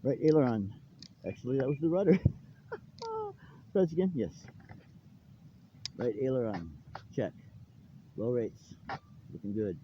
Right aileron. Actually, that was the rudder. Press again. Yes. Right aileron. Check. Low rates. Looking good.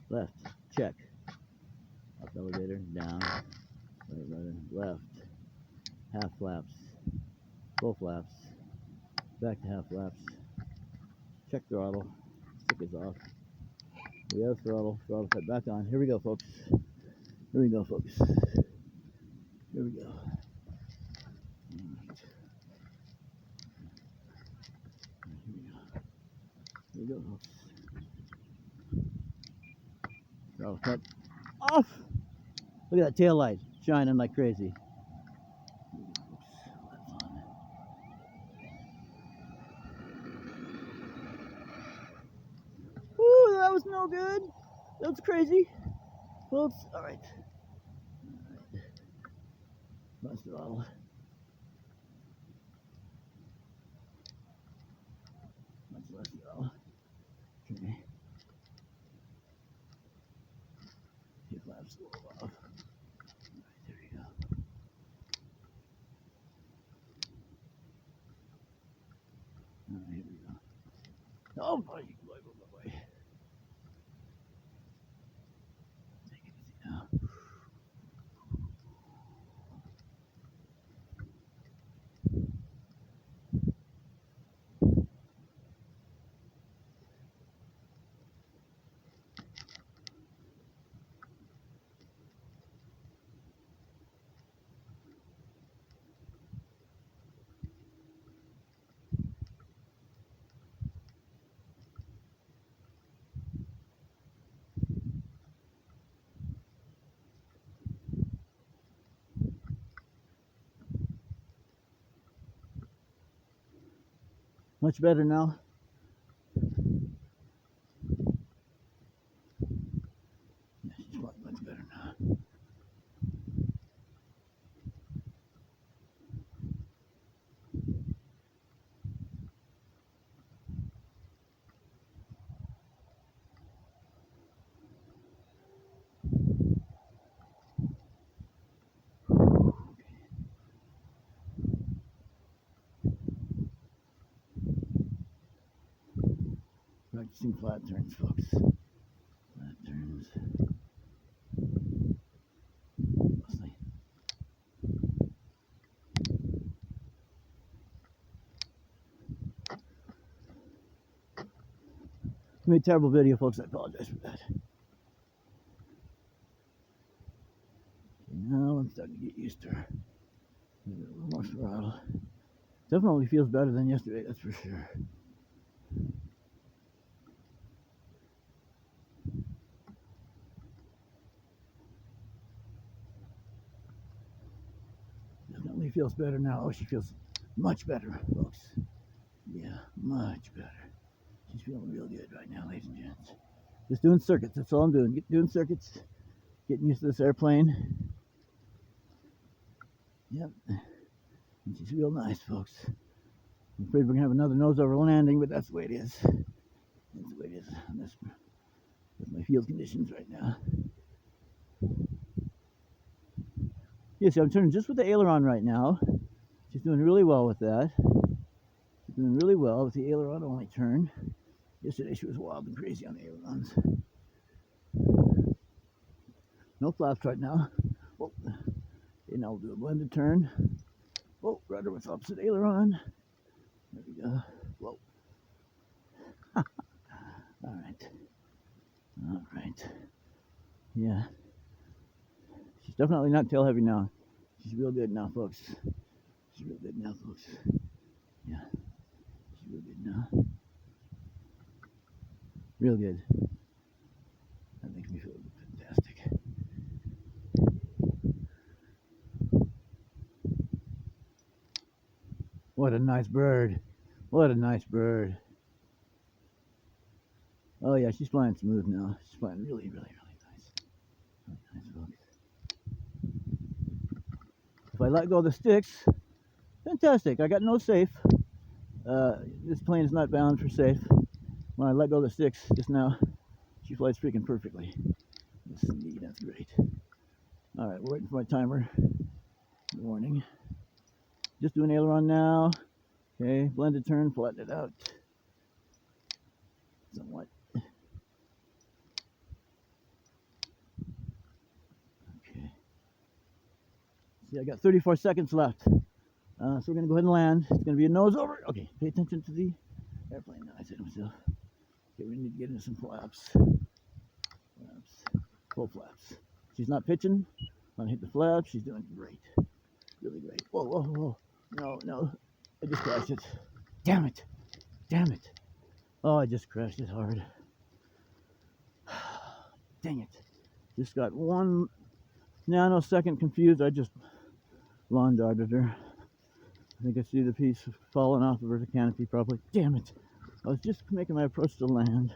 Left. Check. Up elevator. Down. Right rudder. Left. Half flaps. Full flaps. Back to half flaps. Check throttle. Stick is off. We have throttle. Throttle cut back on. Here we go, folks. Here we go, folks. Here we go. Here we go, folks. Throttle cut off. Look at that tail light shining like crazy. Ooh, that was no good. That was crazy. Folks, all right. Less throttle. Much less throttle. Okay. Few flaps a little off. All right, there you go. All right, here we go. Oh boy, boy, boy, boy, boy. Take it easy now. Much better now. Yeah, she's much better now. Practicing flat turns, folks. Flat turns. Mostly. I made a terrible video, folks. I apologize for that. Okay, now I'm starting to get used to her. A little more throttle. Definitely feels better than yesterday, that's for sure. Definitely feels better now. Oh, she feels much better, folks. Yeah, much better. She's feeling real good right now, ladies and gents. Just doing circuits, that's all I'm doing. Doing circuits, getting used to this airplane. Yep. And she's real nice, folks. I'm afraid we're gonna have another nose over landing, but that's the way it is. That's the way it is on this, with my field conditions right now. Yes, I'm turning just with the aileron right now. She's doing really well with that. She's doing really well with the aileron only turn. Yesterday she was wild and crazy on the ailerons. No flaps right now. Whoa. Okay, now we'll do a blended turn. Whoa, rudder with opposite aileron. There we go. Whoa. All right. All right. Yeah. She's definitely not tail heavy now. She's real good now, folks. She's real good now, folks. Yeah. She's real good now. Real good. That makes me feel fantastic. What a nice bird. What a nice bird. Oh yeah, she's flying smooth now. She's flying really, really, really nice. Really nice, folks. If I let go of the sticks, fantastic. I got no safe. This plane is not bound for safe. When I let go of the sticks just now, she flies freaking perfectly. Yes, indeed, that's great. All right, we're waiting for my timer. Warning. Just doing aileron now. Okay, blended turn, flatten it out. Somewhat. Okay. See, I got 34 seconds left. So we're going to go ahead and land. It's going to be a nose over. Okay, pay attention to the airplane. I said myself. Okay, we need to get into some flaps. Flaps. Full flaps. She's not pitching. I'm going to hit the flaps. She's doing great. Really great. Whoa, whoa, whoa. No, no. I just crashed it. Damn it. Damn it. Oh, I just crashed it hard. Dang it. Just got 1 nanosecond confused. I just lawn darted her. I think I see the piece falling off of her canopy probably. Damn it. I was just making my approach to land.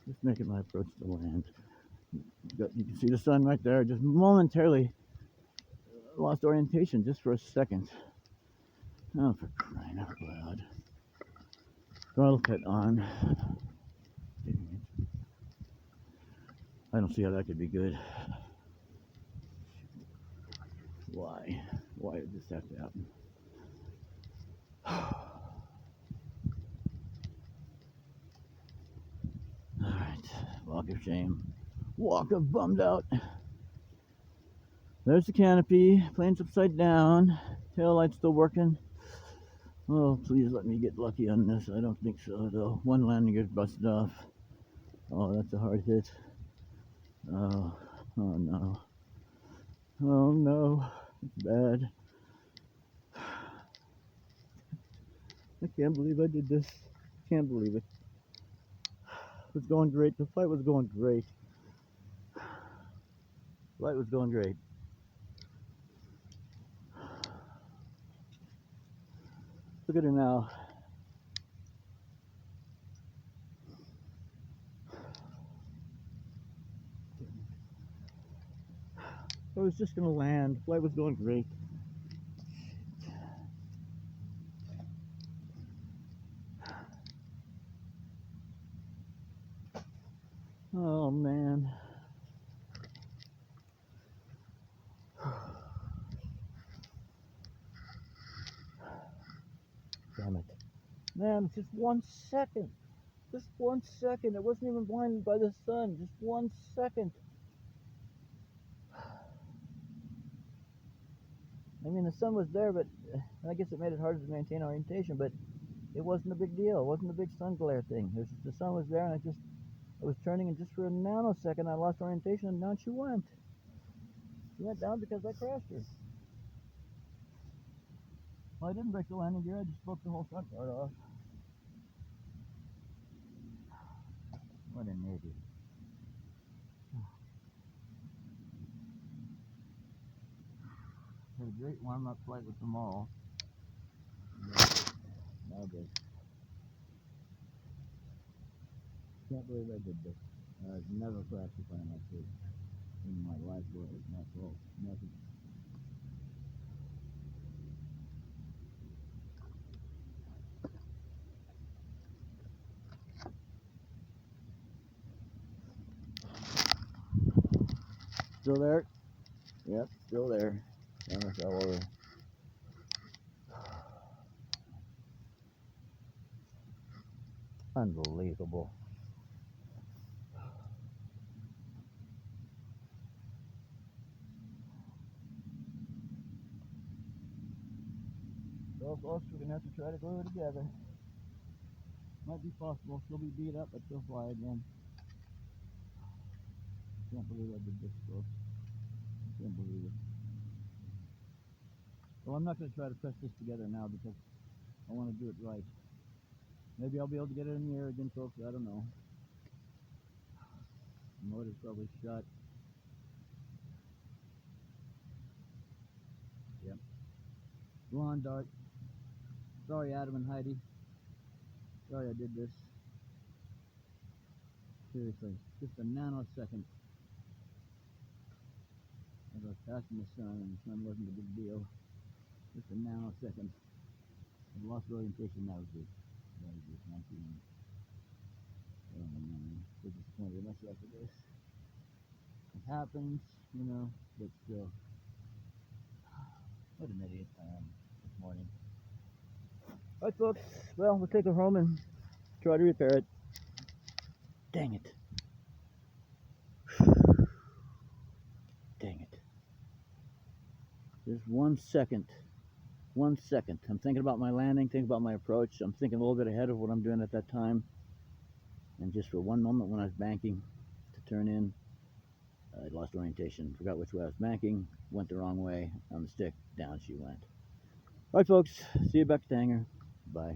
Just making my approach to land. You can see the sun right there. Just momentarily lost orientation just for a second. Oh, for crying out loud. Throttle pit on. I don't see how that could be good. Why? Why did this have to happen? Alright, walk of shame. Walk of bummed out. There's the canopy. Plane's upside down. Tail light's still working. Oh, please let me get lucky on this. I don't think so, though. One landing gear's busted off. Oh, that's a hard hit. Oh, oh no. Oh no. It's bad. I can't believe I did this. Can't believe it. It was going great. The flight was going great. Flight was going great. Look at her now. I was just gonna land. The flight was going great. Oh man. Damn it. Man, just 1 second. Just 1 second. It wasn't even blinded by the sun. Just 1 second. I mean, the sun was there, but I guess it made it harder to maintain orientation, but it wasn't a big deal. It wasn't a big sun glare thing. It was just the sun was there, and I was turning, and just for a nanosecond, I lost orientation, and down she went. She went down because I crashed her. Well, I didn't break the landing gear. I just broke the whole front part off. What an idiot. Had a great warm-up flight with them all. Now this. Can't believe I did this. I've never crashed a plane like this in my life. Where it was not fault. Nothing. Still there? Yep, still there. Camera fell over. Unbelievable. So folks, we're gonna have to try to glue it together. Might be possible. She'll be beat up, but she'll fly again. Can't believe I did this, folks. Can't believe it. Well, I'm not gonna try to press this together now because I want to do it right. Maybe I'll be able to get it in the air again, folks. I don't know. The motor's probably shut. Yep. Lawn dart. Sorry, Adam and Heidi. Sorry I did this. Seriously, just a nanosecond. As I was passing the sun, and the sun wasn't a big deal. Just a nanosecond. I lost orientation. That was it. That was it. Not too much. Oh man, so disappointed in myself for this. It happens, you know, but still. What an idiot I am this morning. Alright folks, well, we'll take her home and try to repair it. Dang it. Dang it. Just 1 second. 1 second. I'm thinking about my landing, thinking about my approach. I'm thinking a little bit ahead of what I'm doing at that time. And just for one moment when I was banking to turn in, I lost orientation, forgot which way I was banking, went the wrong way on the stick, down she went. Alright folks, see you back at the hangar. Bye.